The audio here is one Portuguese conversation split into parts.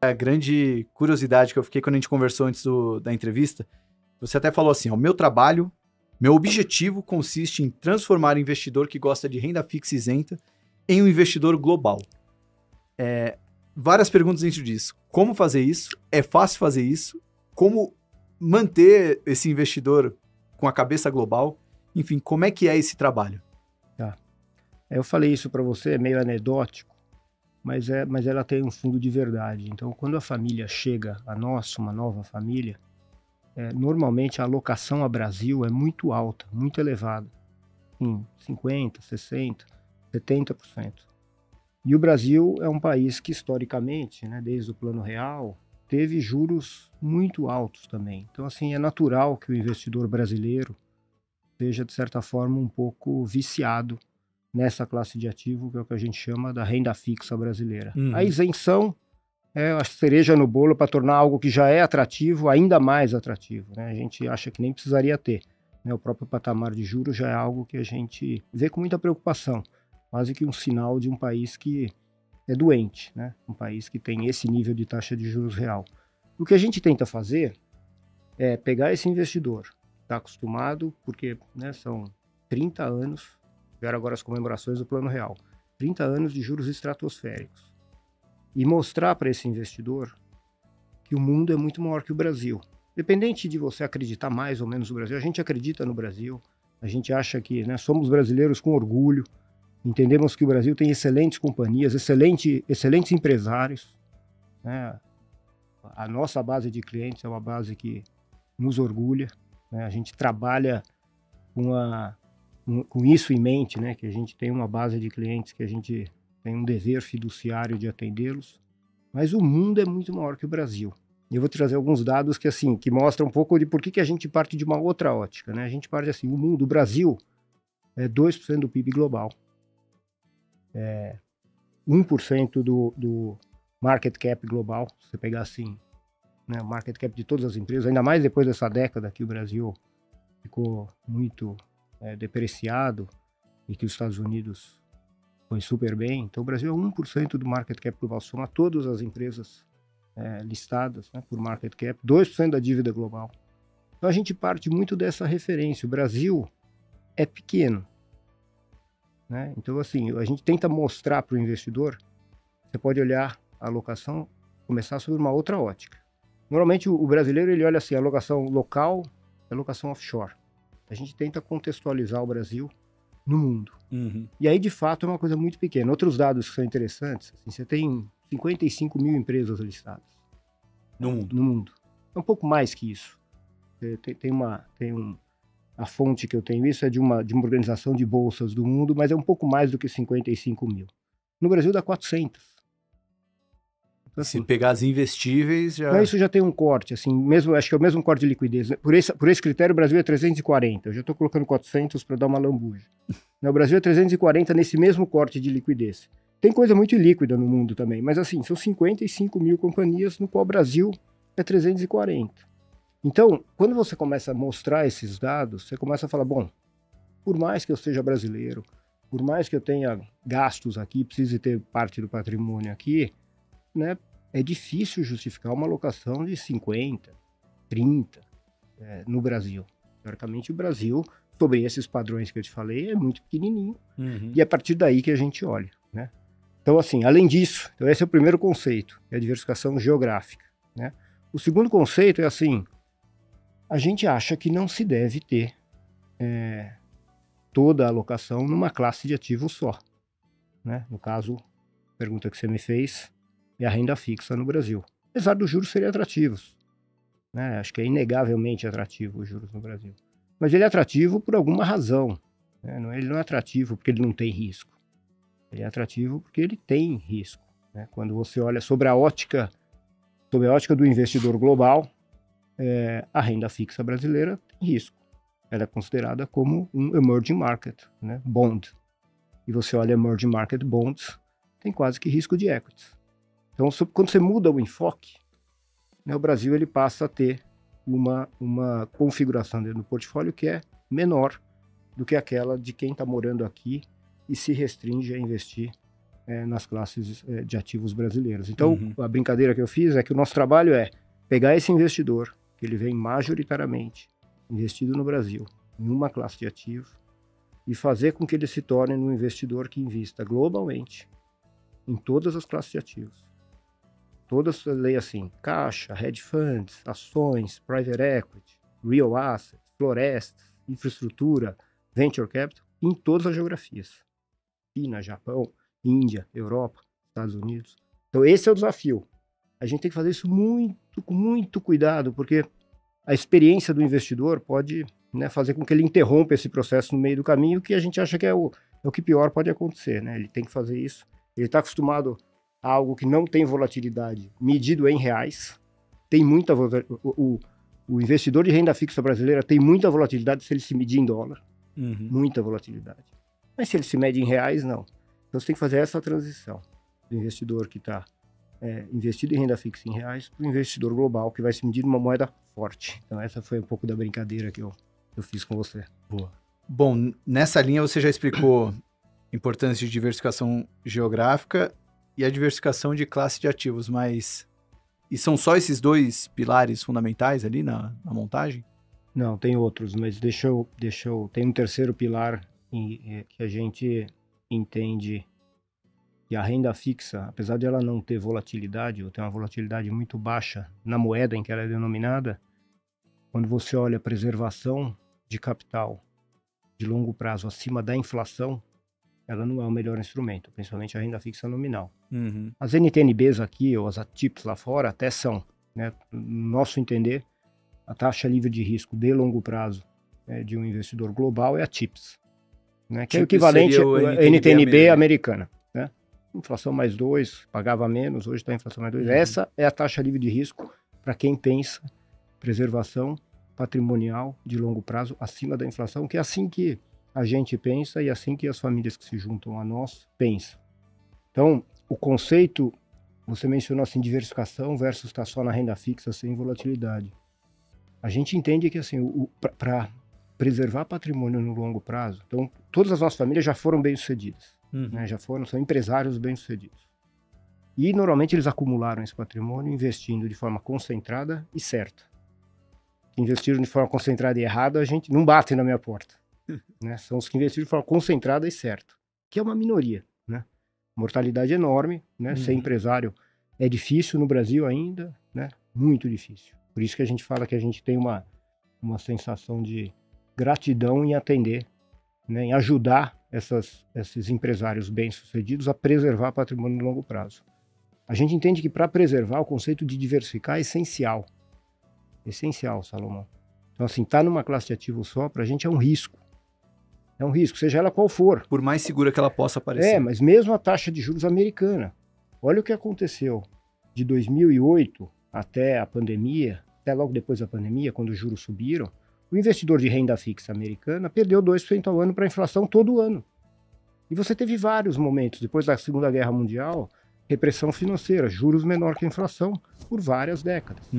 A grande curiosidade que eu fiquei quando a gente conversou antes da entrevista, você até falou assim, ó, meu objetivo consiste em transformar o investidor que gosta de renda fixa isenta em um investidor global. Várias perguntas dentro disso. Como fazer isso? É fácil fazer isso? Como manter esse investidor com a cabeça global? Enfim, como é que é esse trabalho? Tá. Eu falei isso para você, é meio anedótico, mas ela tem um fundo de verdade. Então, quando a família chega a nós, uma nova família, normalmente a alocação a Brasil é muito alta, muito elevada, em 50%, 60%, 70%. E o Brasil é um país que, historicamente, né, desde o Plano Real, teve juros muito altos também. Então, assim, é natural que o investidor brasileiro seja, de certa forma, um pouco viciado nessa classe de ativo, que é o que a gente chama da renda fixa brasileira. A isenção é a cereja no bolo para tornar algo que já é atrativo ainda mais atrativo, né? A gente acha que nem precisaria ter, né? O próprio patamar de juros já é algo que a gente vê com muita preocupação, quase que um sinal de um país que é doente, né? Um país que tem esse nível de taxa de juros real. O que a gente tenta fazer é pegar esse investidor, está acostumado, porque, né, são 30 anos, vieram agora as comemorações do Plano Real, 30 anos de juros estratosféricos, e mostrar para esse investidor que o mundo é muito maior que o Brasil. Independente de você acreditar mais ou menos no Brasil, a gente acredita no Brasil, a gente acha que, né, somos brasileiros com orgulho, entendemos que o Brasil tem excelentes companhias, excelentes empresários, né? A nossa base de clientes é uma base que nos orgulha, né? A gente trabalha com isso em mente, né? Que a gente tem uma base de clientes que a gente tem um dever fiduciário de atendê-los, mas o mundo é muito maior que o Brasil. E eu vou trazer alguns dados que, assim, que mostram um pouco de por que a gente parte de uma outra ótica, né? A gente parte assim, o Brasil é 2% do PIB global, 1% do market cap global, se você pegar assim, né, o market cap de todas as empresas, ainda mais depois dessa década que o Brasil ficou muito depreciado e que os Estados Unidos foi super bem. Então o Brasil é 1% do market cap global, soma todas as empresas listadas, né, por market cap, 2% da dívida global. Então a gente parte muito dessa referência. O Brasil é pequeno, né? Então, assim, a gente tenta mostrar para o investidor, você pode olhar a alocação, começar sobre uma outra ótica. Normalmente o brasileiro ele olha assim, a alocação local, a alocação offshore. A gente tenta contextualizar o Brasil no mundo. E aí, de fato, é uma coisa muito pequena. Outros dados que são interessantes, assim, você tem 55 mil empresas listadas no mundo. É um pouco mais que isso. A fonte que eu tenho isso é de uma organização de bolsas do mundo, mas é um pouco mais do que 55 mil. No Brasil dá 400. Então, assim, se pegar as investíveis, já... Então, isso já tem um corte, assim, mesmo, acho que é o mesmo corte de liquidez. Né? Por esse critério, o Brasil é 340. Eu já estou colocando 400 para dar uma lambuja. O Brasil é 340 nesse mesmo corte de liquidez. Tem coisa muito ilíquida no mundo também, mas assim, são 55 mil companhias, no qual o Brasil é 340. Então, quando você começa a mostrar esses dados, você começa a falar, bom, por mais que eu seja brasileiro, por mais que eu tenha gastos aqui, precise ter parte do patrimônio aqui, né, é difícil justificar uma alocação de 50, 30 no Brasil. Teoricamente, o Brasil, sobre esses padrões que eu te falei, é muito pequenininho. E é a partir daí que a gente olha, né? Então, assim, além disso, então esse é o primeiro conceito, é a diversificação geográfica, né? O segundo conceito é assim, a gente acha que não se deve ter toda a alocação numa classe de ativo só, né? No caso, a pergunta que você me fez é a renda fixa no Brasil. Apesar dos juros serem atrativos, né? Acho que é inegavelmente atrativo os juros no Brasil. Mas ele é atrativo por alguma razão, né? Ele não é atrativo porque ele não tem risco. Ele é atrativo porque ele tem risco, né? Quando você olha sobre a ótica do investidor global, a renda fixa brasileira tem risco. Ela é considerada como um emerging market, né? Bond. E você olha emerging market bonds, tem quase que risco de equities. Então, quando você muda o enfoque, né, o Brasil ele passa a ter uma configuração dentro do portfólio que é menor do que aquela de quem está morando aqui e se restringe a investir nas classes de ativos brasileiros. Então, a brincadeira que eu fiz é que o nosso trabalho é pegar esse investidor, que ele vem majoritariamente investido no Brasil, em uma classe de ativos, e fazer com que ele se torne um investidor que invista globalmente em todas as classes de ativos. Todas, leia assim, caixa, hedge funds, ações, private equity, real assets, florestas, infraestrutura, venture capital, em todas as geografias. China, Japão, Índia, Europa, Estados Unidos. Então esse é o desafio. A gente tem que fazer isso com muito cuidado, porque a experiência do investidor pode, né, fazer com que ele interrompa esse processo no meio do caminho, que a gente acha que é o que pior pode acontecer, né? Ele tem que fazer isso. Ele está acostumado a algo que não tem volatilidade, medido em reais. Tem muita o investidor de renda fixa brasileira tem muita volatilidade se ele se medir em dólar. Muita volatilidade. Mas se ele se mede em reais, não. Então você tem que fazer essa transição do investidor que está investido em renda fixa em reais para o investidor global que vai se medir numa moeda forte. Então essa foi um pouco da brincadeira que eu fiz com você. Boa. Bom, nessa linha você já explicou a importância de diversificação geográfica e a diversificação de classe de ativos, mas... E são só esses dois pilares fundamentais ali na montagem? Não, tem outros, mas deixa eu tem um terceiro pilar que a gente entende que a renda fixa, apesar de ela não ter volatilidade, ou ter uma volatilidade muito baixa na moeda em que ela é denominada, quando você olha a preservação de capital de longo prazo acima da inflação, ela não é o melhor instrumento, principalmente a renda fixa nominal. As NTNBs aqui, ou as ATIPs lá fora, até são, né? No nosso entender, a taxa livre de risco de longo prazo de um investidor global é a TIPS, né? Que é o equivalente à NTNB americana. Né? Inflação mais 2, pagava menos, hoje está a inflação mais 2. Essa é a taxa livre de risco para quem pensa preservação patrimonial de longo prazo acima da inflação, que é assim que a gente pensa e assim que as famílias que se juntam a nós pensam. Então, o conceito, você mencionou assim, diversificação versus estar só na renda fixa sem volatilidade. A gente entende que assim, para preservar patrimônio no longo prazo, então todas as nossas famílias já foram bem-sucedidas, né? São empresários bem-sucedidos. E normalmente eles acumularam esse patrimônio investindo de forma concentrada e certa. Investiram de forma concentrada e errada, a gente não bate na minha porta. Né? São os que investiram de forma concentrada e certa, que é uma minoria, né? Mortalidade enorme, né? Ser empresário é difícil no Brasil ainda, né? Muito difícil. Por isso que a gente fala que a gente tem uma sensação de gratidão em atender, né? Em ajudar esses empresários bem-sucedidos a preservar patrimônio no longo prazo. A gente entende que para preservar o conceito de diversificar é essencial. Essencial, Salomão. Então assim, estar numa classe de ativo só, para a gente é um risco. É um risco, seja ela qual for. Por mais segura que ela possa parecer. Mas mesmo a taxa de juros americana. Olha o que aconteceu de 2008 até a pandemia, até logo depois da pandemia, quando os juros subiram, o investidor de renda fixa americana perdeu 2% ao ano para a inflação todo ano. E você teve vários momentos, depois da Segunda Guerra Mundial, repressão financeira, juros menor que a inflação por várias décadas.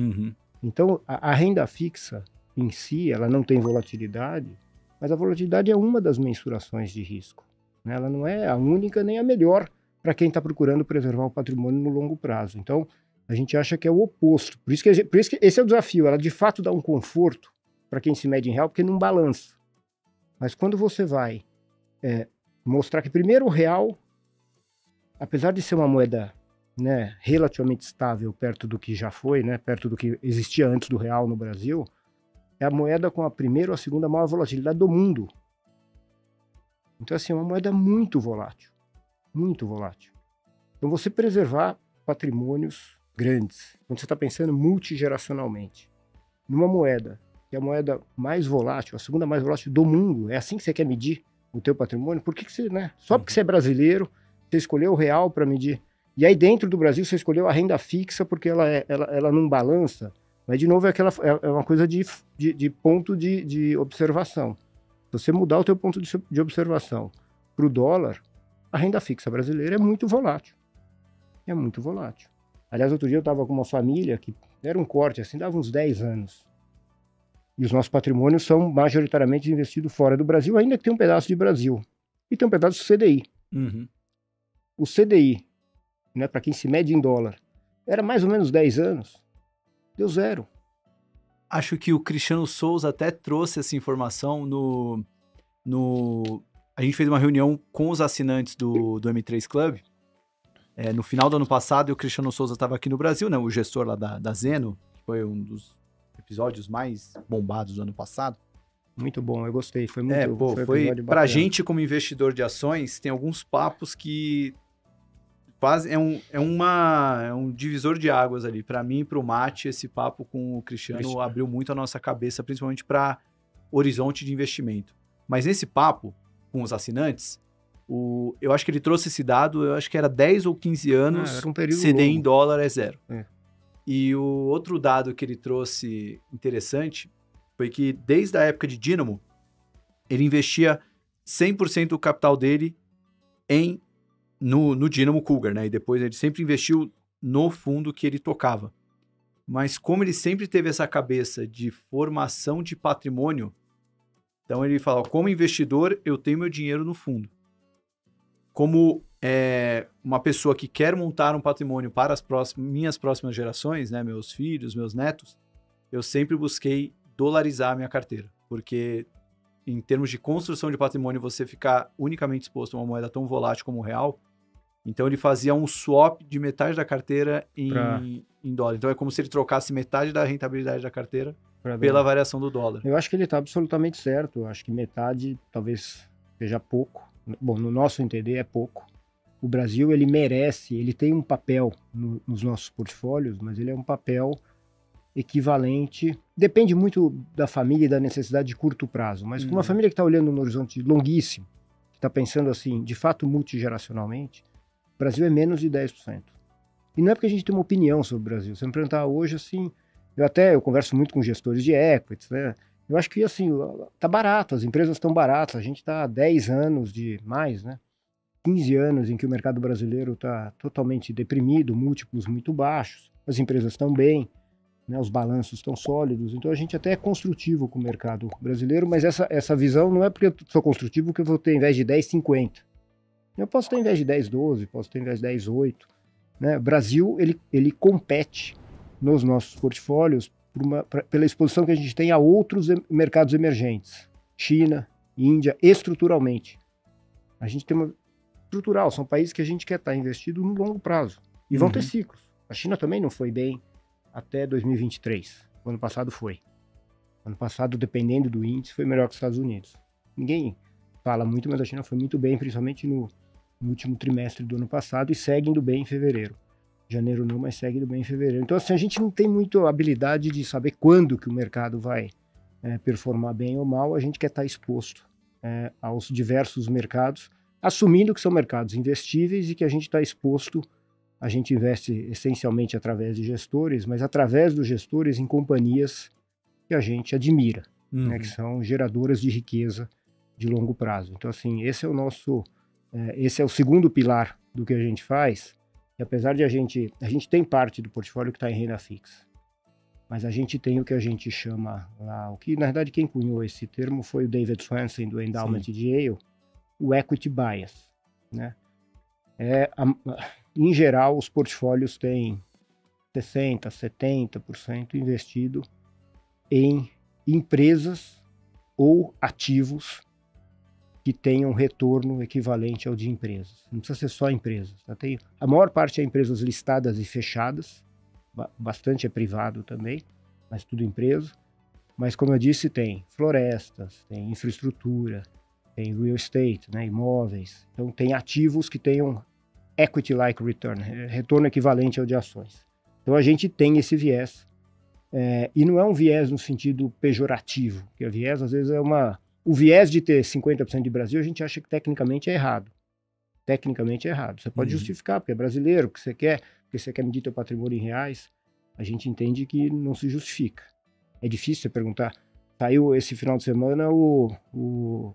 Então, a renda fixa em si, ela não tem volatilidade, mas a volatilidade é uma das mensurações de risco, né? Ela não é a única nem a melhor para quem está procurando preservar o patrimônio no longo prazo. Então, a gente acha que é o oposto. Por isso que esse é o desafio. Ela, de fato, dá um conforto para quem se mede em real, porque não balança. Mas quando você vai mostrar que, primeiro, o real, apesar de ser uma moeda, né, relativamente estável perto do que já foi, né, perto do que existia antes do real no Brasil, é a moeda com a primeira ou a segunda maior volatilidade do mundo. Então, assim, é uma moeda muito volátil. Muito volátil. Então, você preservar patrimônios grandes, quando você está pensando multigeracionalmente, numa moeda, que é a moeda mais volátil, a segunda mais volátil do mundo, é assim que você quer medir o teu patrimônio? Por que você, né? Só porque você é brasileiro, você escolheu o real para medir. E aí, dentro do Brasil, você escolheu a renda fixa porque ela não balança. Mas, de novo, é uma coisa de ponto de observação. Se você mudar o teu ponto de observação para o dólar, a renda fixa brasileira é muito volátil. É muito volátil. Aliás, outro dia eu estava com uma família que era um corte, assim, dava uns 10 anos. E os nossos patrimônios são majoritariamente investidos fora do Brasil, ainda que tem um pedaço de Brasil. E tem um pedaço do CDI. O CDI, né, para quem se mede em dólar, era mais ou menos 10 anos, deu zero. Acho que o Cristiano Souza até trouxe essa informação A gente fez uma reunião com os assinantes do M3 Club, no final do ano passado, e o Cristiano Souza estava aqui no Brasil, né, o gestor lá da Zeno, que foi um dos episódios mais bombados do ano passado. Muito bom, eu gostei, foi muito foi pra gente como investidor de ações, tem alguns papos que é um divisor de águas ali. Para mim e pro Mate, esse papo com o Cristiano abriu muito a nossa cabeça, principalmente para horizonte de investimento. Mas nesse papo com os assinantes, eu acho que ele trouxe esse dado, eu acho que era 10 ou 15 anos, era um período CDI longo. em dólar é zero. É. E o outro dado que ele trouxe interessante foi que desde a época de Dynamo, ele investia 100% do capital dele no Dynamo Cougar, né? E depois ele sempre investiu no fundo que ele tocava. Mas como ele sempre teve essa cabeça de formação de patrimônio, então ele fala, como investidor, eu tenho meu dinheiro no fundo. Como uma pessoa que quer montar um patrimônio para as minhas próximas gerações, né? Meus filhos, meus netos, eu sempre busquei dolarizar a minha carteira. Porque em termos de construção de patrimônio, você ficar unicamente exposto a uma moeda tão volátil como o real. Então ele fazia um swap de metade da carteira em dólar. Então é como se ele trocasse metade da rentabilidade da carteira pela variação do dólar. Eu acho que ele está absolutamente certo. Eu acho que metade talvez seja pouco. Bom, no nosso entender é pouco. O Brasil, ele tem um papel nos nossos portfólios, mas ele é um papel equivalente. Depende muito da família e da necessidade de curto prazo. Mas com uma família que está olhando no horizonte longuíssimo, que está pensando assim, de fato multigeracionalmente, o Brasil é menos de 10%. E não é porque a gente tem uma opinião sobre o Brasil. Se eu me perguntar hoje, assim, eu converso muito com gestores de equities, né? Eu acho que, assim, tá barato, as empresas estão baratas. A gente está há 10 anos né? 15 anos em que o mercado brasileiro está totalmente deprimido, múltiplos muito baixos, as empresas estão bem, né? Os balanços estão sólidos. Então a gente até é construtivo com o mercado brasileiro, mas essa visão não é porque eu sou construtivo que eu vou ter, em vez de 10, 50. Eu posso ter em vez de 10, 12, posso ter em vez de 10, 8. Né? O Brasil, ele compete nos nossos portfólios pela exposição que a gente tem a outros mercados emergentes. China, Índia, estruturalmente. A gente tem uma estrutural, são países que a gente quer estar investido no longo prazo. E vão ter ciclos. A China também não foi bem até 2023. O ano passado foi. O ano passado, dependendo do índice, foi melhor que os Estados Unidos. Ninguém fala muito, mas a China foi muito bem, principalmente no último trimestre do ano passado, e segue indo bem em fevereiro. Janeiro não, mas segue indo bem em fevereiro. Então, assim, a gente não tem muita habilidade de saber quando que o mercado vai performar bem ou mal. A gente quer estar exposto aos diversos mercados, assumindo que são mercados investíveis e que a gente está exposto, a gente investe essencialmente através de gestores, mas através dos gestores em companhias que a gente admira, né, que são geradoras de riqueza de longo prazo. Então, assim, esse é o segundo pilar do que a gente faz, e apesar de a gente tem parte do portfólio que está em renda fixa, mas a gente tem o que a gente chama lá, o que na verdade quem cunhou esse termo foi o David Swensen do Endowment de Yale, o equity bias, né? Em geral, os portfólios têm 60%, 70% investido em empresas ou ativos que tenham retorno equivalente ao de empresas. Não precisa ser só empresas. Tá? A maior parte é empresas listadas e fechadas, bastante é privado também, mas tudo empresa. Mas, como eu disse, tem florestas, tem infraestrutura, tem real estate, né, imóveis. Então, tem ativos que tenham equity-like return, retorno equivalente ao de ações. Então, a gente tem esse viés. E não é um viés no sentido pejorativo, porque o viés, às vezes, o viés de ter 50% de Brasil, a gente acha que tecnicamente é errado. Tecnicamente é errado. Você pode justificar, porque é brasileiro, porque você quer medir teu patrimônio em reais. A gente entende que não se justifica. É difícil você perguntar. Saiu esse final de semana o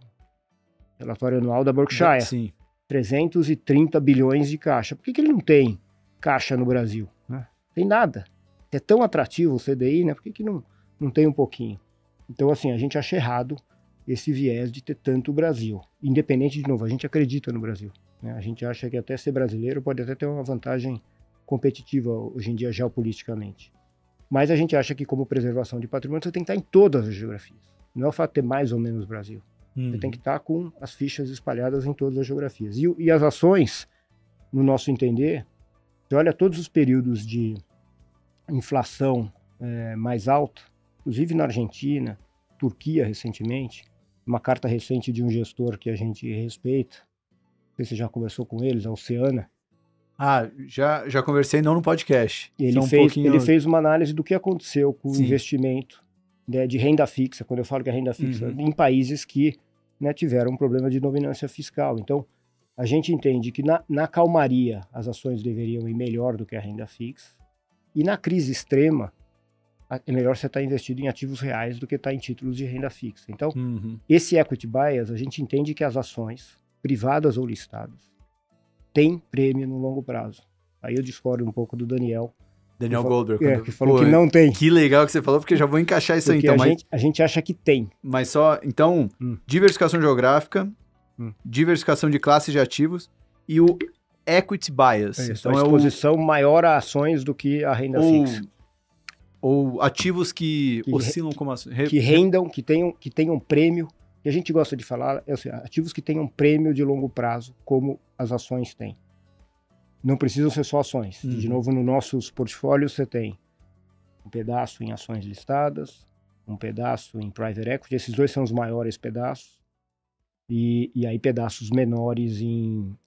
relatório anual da Berkshire. Sim. 330 bilhões de caixa. Por que ele não tem caixa no Brasil? Né? Tem nada. É tão atrativo o CDI, né? Por que não tem um pouquinho? Então, assim, a gente acha errado esse viés de ter tanto o Brasil. Independente, de novo, a gente acredita no Brasil, né? A gente acha que até ser brasileiro pode até ter uma vantagem competitiva hoje em dia geopoliticamente. Mas a gente acha que como preservação de patrimônio você tem que estar em todas as geografias. Não é o fato de ter mais ou menos Brasil. Você tem que estar com as fichas espalhadas em todas as geografias. E as ações, no nosso entender, você olha todos os períodos de inflação mais alta, inclusive na Argentina, Turquia recentemente, uma carta recente de um gestor que a gente respeita, não sei se você já conversou com eles, a Oceana. Já conversei, não no podcast. Ele fez uma análise do que aconteceu com o investimento, né, de renda fixa, quando eu falo que é renda fixa, em países que, né, tiveram um problema de dominância fiscal. Então, a gente entende que na calmaria as ações deveriam ir melhor do que a renda fixa, e na crise extrema é melhor você estar investido em ativos reais do que estar em títulos de renda fixa. Então, esse equity bias, a gente entende que as ações, privadas ou listadas, têm prêmio no longo prazo. Aí eu discordo um pouco do Daniel Goldberg. Que falou que não tem. Que legal que você falou, porque eu já vou encaixar isso porque aí então. A gente acha que tem. Mas só, então, diversificação geográfica, diversificação de classes de ativos e o equity bias. Então, a exposição maior a ações do que a renda fixa. Ou ativos que oscilam como ações. Que rendam, que tenham prêmio. Que a gente gosta de falar, ativos que tenham prêmio de longo prazo, como as ações têm. Não precisam ser só ações. De novo, nos nossos portfólios você tem um pedaço em ações listadas, um pedaço em private equity. Esses dois são os maiores pedaços. E aí pedaços menores em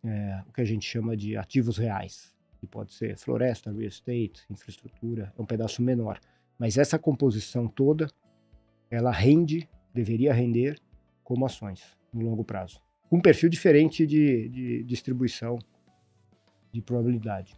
o que a gente chama de ativos reais. Que pode ser floresta, real estate, infraestrutura. É um pedaço menor. Mas essa composição toda, ela deveria render como ações no longo prazo. Com um perfil diferente de distribuição de probabilidade.